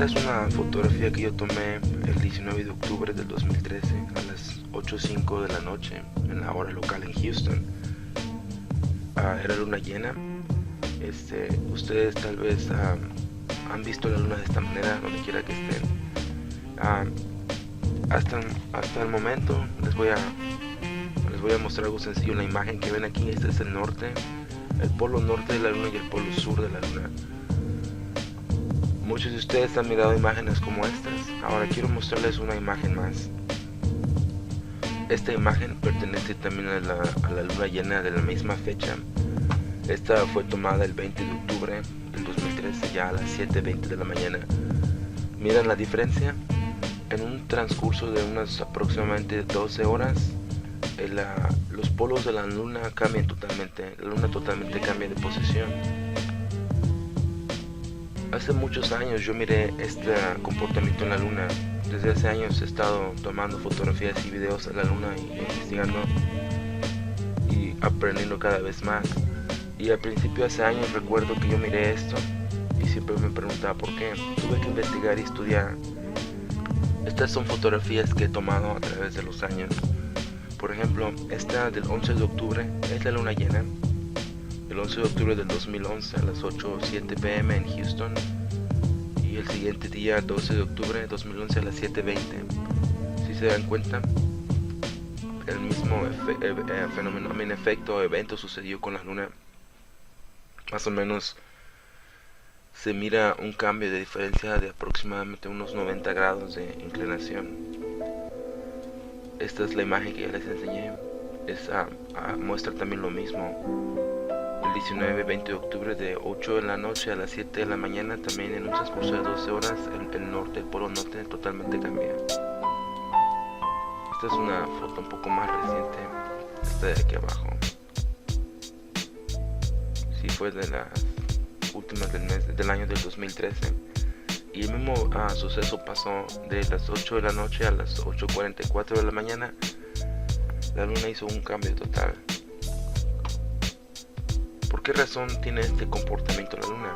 Esta es una fotografía que yo tomé el 19 de octubre del 2013 a las 8:05 de la noche en la hora local en Houston. Era luna llena. Ustedes tal vez han visto la luna de esta manera donde quiera que estén. Hasta el momento les voy a mostrar algo sencillo. En la imagen que ven aquí, este es el norte, el polo norte de la luna y el polo sur de la luna. Muchos de ustedes han mirado imágenes como estas. Ahora quiero mostrarles una imagen más. Esta imagen pertenece también a la luna llena de la misma fecha. Esta fue tomada el 20 de octubre del 2013, ya a las 7:20 de la mañana. ¿Miran la diferencia? En un transcurso de unas aproximadamente 12 horas, los polos de la luna cambian totalmente. La luna totalmente cambia de posición. Hace muchos años yo miré este comportamiento en la luna. Desde hace años he estado tomando fotografías y videos de la luna y investigando y aprendiendo cada vez más. Y al principio, hace años, recuerdo que yo miré esto y siempre me preguntaba por qué. Tuve que investigar y estudiar. Estas son fotografías que he tomado a través de los años. Por ejemplo, esta del 11 de octubre es la luna llena. El 11 de octubre del 2011 a las 8:07 p.m. en Houston. Y el siguiente día, 12 de octubre de 2011 a las 7:20. Si se dan cuenta, el mismo fenómeno, efecto o evento sucedió con la luna. Más o menos se mira un cambio de diferencia de aproximadamente unos 90 grados de inclinación. Esta es la imagen que ya les enseñé. Muestra también lo mismo. El 19-20 de octubre de 8 de la noche a las 7 de la mañana, también en un transcurso de 12 horas, el polo norte totalmente cambia. Esta es una foto un poco más reciente, esta de aquí abajo. Sí, fue de las últimas del año del 2013. Y el mismo suceso pasó de las 8 de la noche a las 8:44 de la mañana. La luna hizo un cambio total. ¿Por qué razón tiene este comportamiento la luna?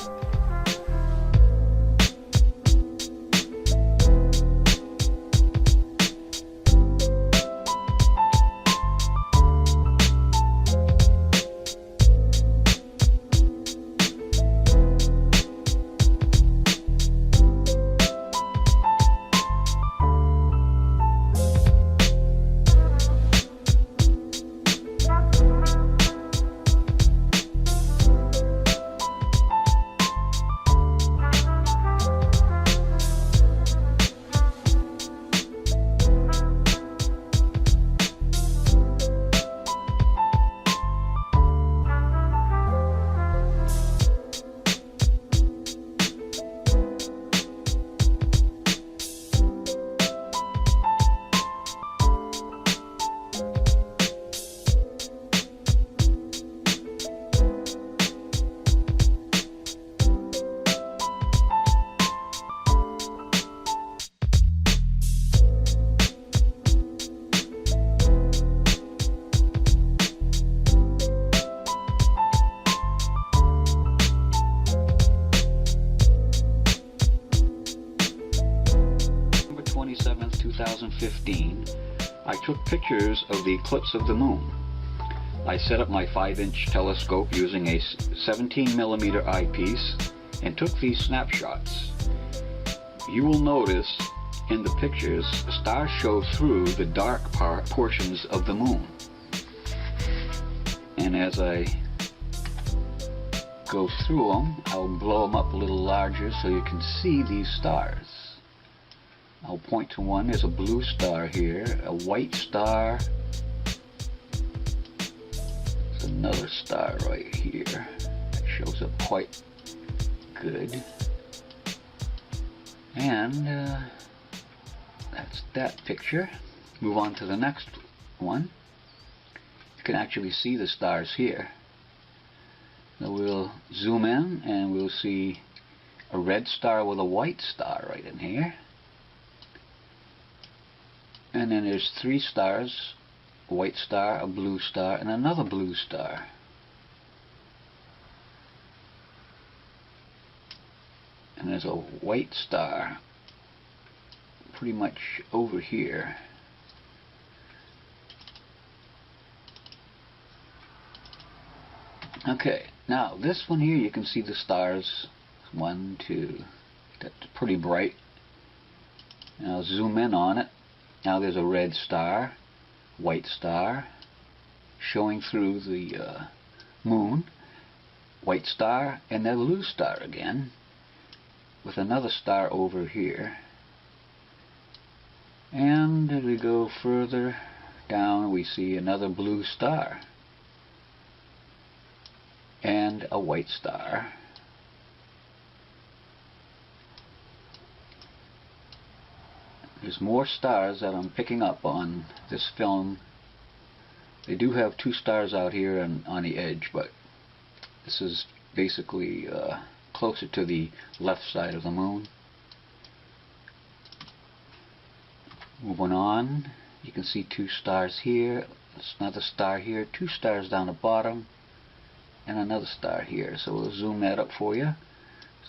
2015, I took pictures of the eclipse of the moon. I set up my 5-inch telescope using a 17mm eyepiece and took these snapshots. You will notice in the pictures, stars show through the dark portions of the moon. And as I go through them, I'll blow them up a little larger so you can see these stars. I'll point to one. There's a blue star here, a white star. There's another star right here. That shows up quite good. And that's that picture. Move on to the next one. You can actually see the stars here. Now we'll zoom in and we'll see a red star with a white star right in here. And then there's 3 stars, a white star, a blue star, and another blue star. And there's a white star pretty much over here. Okay, now this one here, you can see the stars. 1, 2, that's pretty bright. Now zoom in on it. Now there's a red star, white star, showing through the moon, white star, and then a blue star again, with another star over here. And as we go further down, we see another blue star and a white star. There's more stars that I'm picking up on this film. They do have 2 stars out here and on the edge, but this is basically closer to the left side of the moon. Moving on, you can see 2 stars here. There's another star here, 2 stars down the bottom, and another star here. So we'll zoom that up for you.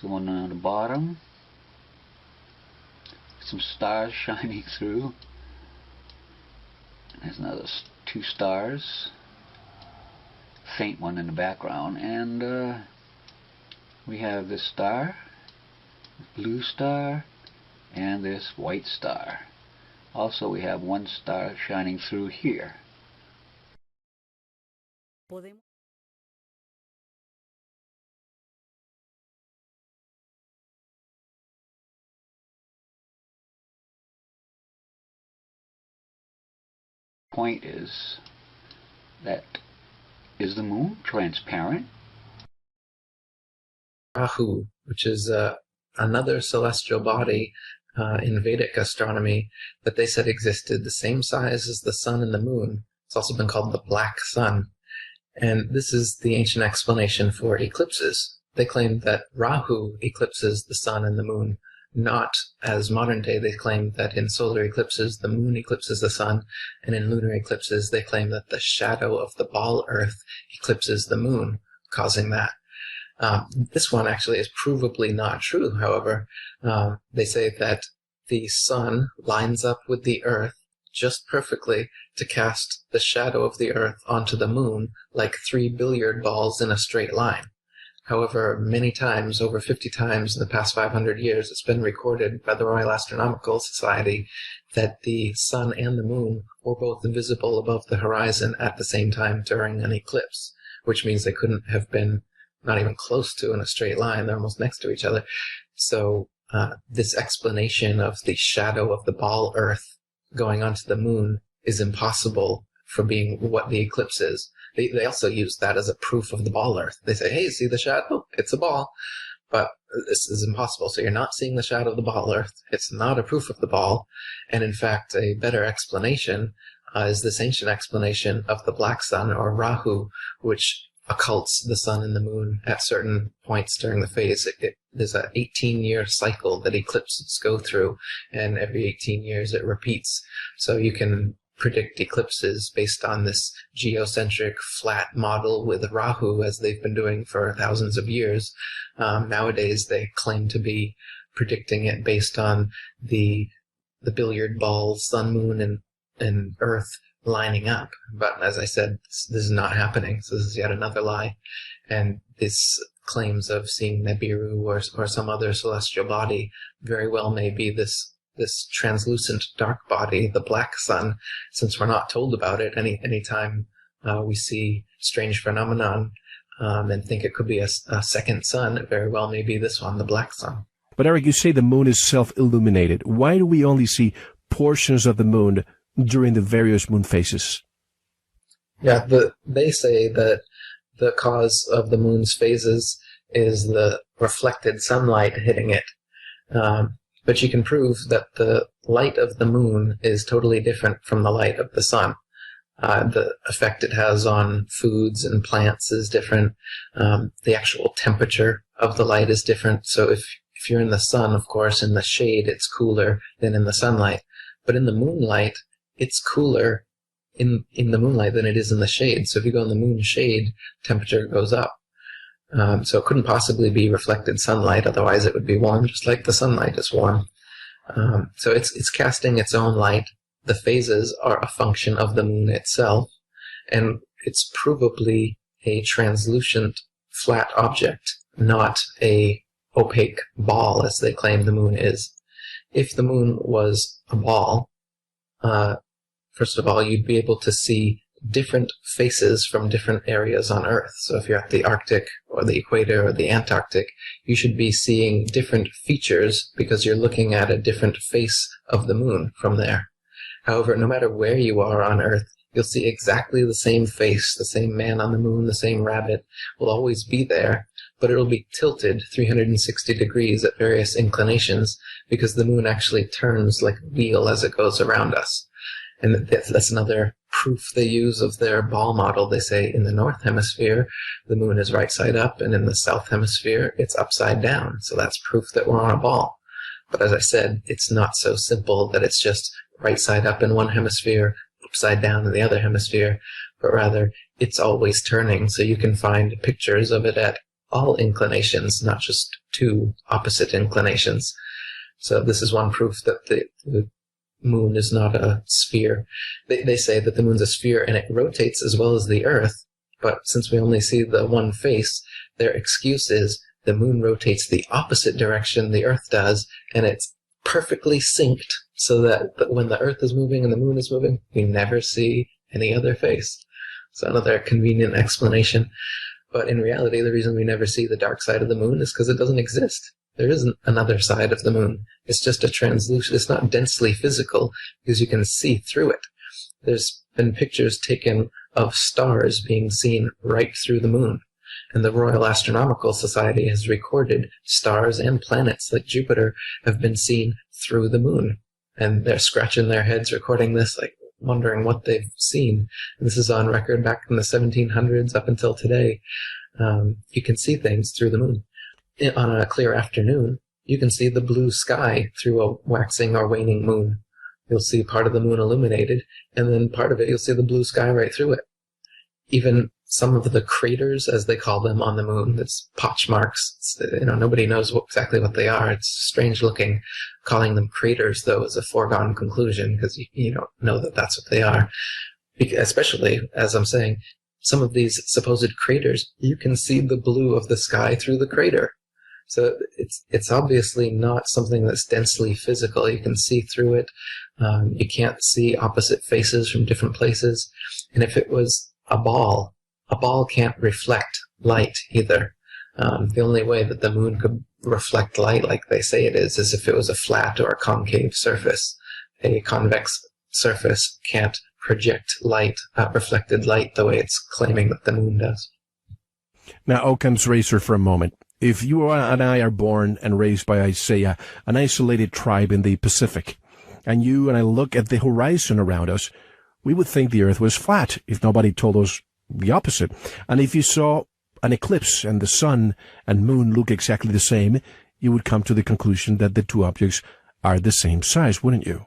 So one on the bottom. Some stars shining through. There's another 2 stars. Faint one in the background. And we have this star, blue star, and this white star. Also we have 1 star shining through here. Point is that, is the moon transparent? Rahu, which is another celestial body in Vedic astronomy that they said existed the same size as the sun and the moon. It's also been called the black sun. And this is the ancient explanation for eclipses. They claim that Rahu eclipses the sun and the moon, not as modern day they claim that in solar eclipses the moon eclipses the sun, and in lunar eclipses they claim that the shadow of the ball Earth eclipses the moon, causing that. This one actually is provably not true, however. They say that the sun lines up with the Earth just perfectly to cast the shadow of the Earth onto the moon like 3 billiard balls in a straight line. However, many times, over 50 times in the past 500 years, it's been recorded by the Royal Astronomical Society that the sun and the moon were both visible above the horizon at the same time during an eclipse, which means they couldn't have been not even close to in a straight line. They're almost next to each other. So this explanation of the shadow of the ball Earth going onto the moon is impossible for being what the eclipse is. They also use that as a proof of the ball Earth. They say, hey, see the shadow? It's a ball. But this is impossible. So you're not seeing the shadow of the ball Earth. It's not a proof of the ball. And in fact, a better explanation is this ancient explanation of the black sun, or Rahu, which occults the sun and the moon at certain points during the phase. There's an 18-year cycle that eclipses go through, and every 18 years it repeats. So you can predict eclipses based on this geocentric flat model with Rahu, as they've been doing for thousands of years. Nowadays they claim to be predicting it based on the billiard ball, sun, moon, and Earth lining up. But as I said, this is not happening. So this is yet another lie. And this claims of seeing Nibiru or some other celestial body very well may be this translucent dark body, the black sun, since we're not told about it anytime we see strange phenomenon and think it could be a second sun, it very well may be this one, the black sun. But Eric, you say the moon is self-illuminated. Why do we only see portions of the moon during the various moon phases? Yeah, they say that the cause of the moon's phases is the reflected sunlight hitting it. But you can prove that the light of the moon is totally different from the light of the sun. The effect it has on foods and plants is different. The actual temperature of the light is different. So if you're in the sun, of course, in the shade, it's cooler than in the sunlight. But in the moonlight, it's cooler in the moonlight than it is in the shade. So if you go in the moon shade, temperature goes up. So it couldn't possibly be reflected sunlight, otherwise it would be warm, just like the sunlight is warm. So it's casting its own light. The phases are a function of the moon itself, and it's provably a translucent, flat object, not a opaque ball, as they claim the moon is. If the moon was a ball, first of all, you'd be able to see different faces from different areas on Earth. So if you're at the Arctic or the equator or the Antarctic, you should be seeing different features because you're looking at a different face of the moon from there. However, no matter where you are on Earth, you'll see exactly the same face, the same man on the moon, the same rabbit will always be there, but it'll be tilted 360 degrees at various inclinations because the moon actually turns like a wheel as it goes around us. And that's another proof they use of their ball model. They say in the north hemisphere, the moon is right side up, and in the south hemisphere, it's upside down. So that's proof that we're on a ball. But as I said, it's not so simple that it's just right side up in one hemisphere, upside down in the other hemisphere, but rather it's always turning. So you can find pictures of it at all inclinations, not just two opposite inclinations. So this is one proof that the moon is not a sphere. They say that the moon's a sphere and it rotates as well as the Earth, but since we only see the one face, their excuse is the moon rotates the opposite direction the Earth does, and it's perfectly synced so that when the Earth is moving and the moon is moving, we never see any other face. So another convenient explanation. But in reality, the reason we never see the dark side of the moon is because it doesn't exist. There isn't another side of the moon. It's just a translucent, it's not densely physical because you can see through it. There's been pictures taken of stars being seen right through the moon. And the Royal Astronomical Society has recorded stars and planets like Jupiter have been seen through the moon. And they're scratching their heads recording this, like wondering what they've seen. And this is on record back in the 1700s up until today. You can see things through the moon. On a clear afternoon, you can see the blue sky through a waxing or waning moon. You'll see part of the moon illuminated, and then part of it, you'll see the blue sky right through it. Even some of the craters, as they call them on the moon, that's potch marks. Nobody knows exactly what they are. It's strange looking. Calling them craters, though, is a foregone conclusion because you don't know that that's what they are. Especially, as I'm saying, some of these supposed craters, you can see the blue of the sky through the crater. So it's obviously not something that's densely physical. You can see through it. You can't see opposite faces from different places. And if it was a ball can't reflect light either. The only way that the moon could reflect light like they say it is if it was a flat or a concave surface. A convex surface can't project light, reflected light, the way it's claiming that the moon does. Now, Occam's razor for a moment. If you and I are born and raised by Isaiah, an isolated tribe in the Pacific, and you and I look at the horizon around us, we would think the earth was flat if nobody told us the opposite. And if you saw an eclipse and the sun and moon look exactly the same, you would come to the conclusion that the two objects are the same size, wouldn't you?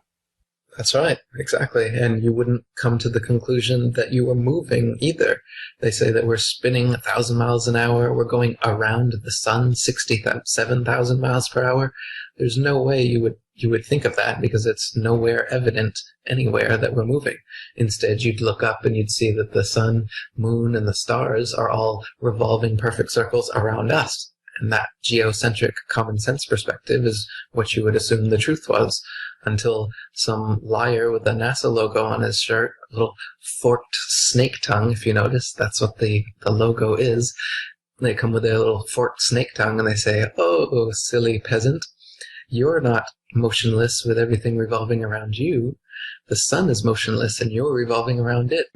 That's right, exactly. And you wouldn't come to the conclusion that you were moving either. They say that we're spinning 1,000 miles an hour. We're going around the sun 67,000 miles per hour. There's no way you would think of that because it's nowhere evident anywhere that we're moving. Instead, you'd look up and you'd see that the sun, moon, and the stars are all revolving perfect circles around us. And that geocentric common sense perspective is what you would assume the truth was, until some liar with a NASA logo on his shirt, a little forked snake tongue, if you notice, that's what the logo is. They come with their little forked snake tongue and they say, "Oh, silly peasant, you're not motionless with everything revolving around you. The sun is motionless and you're revolving around it."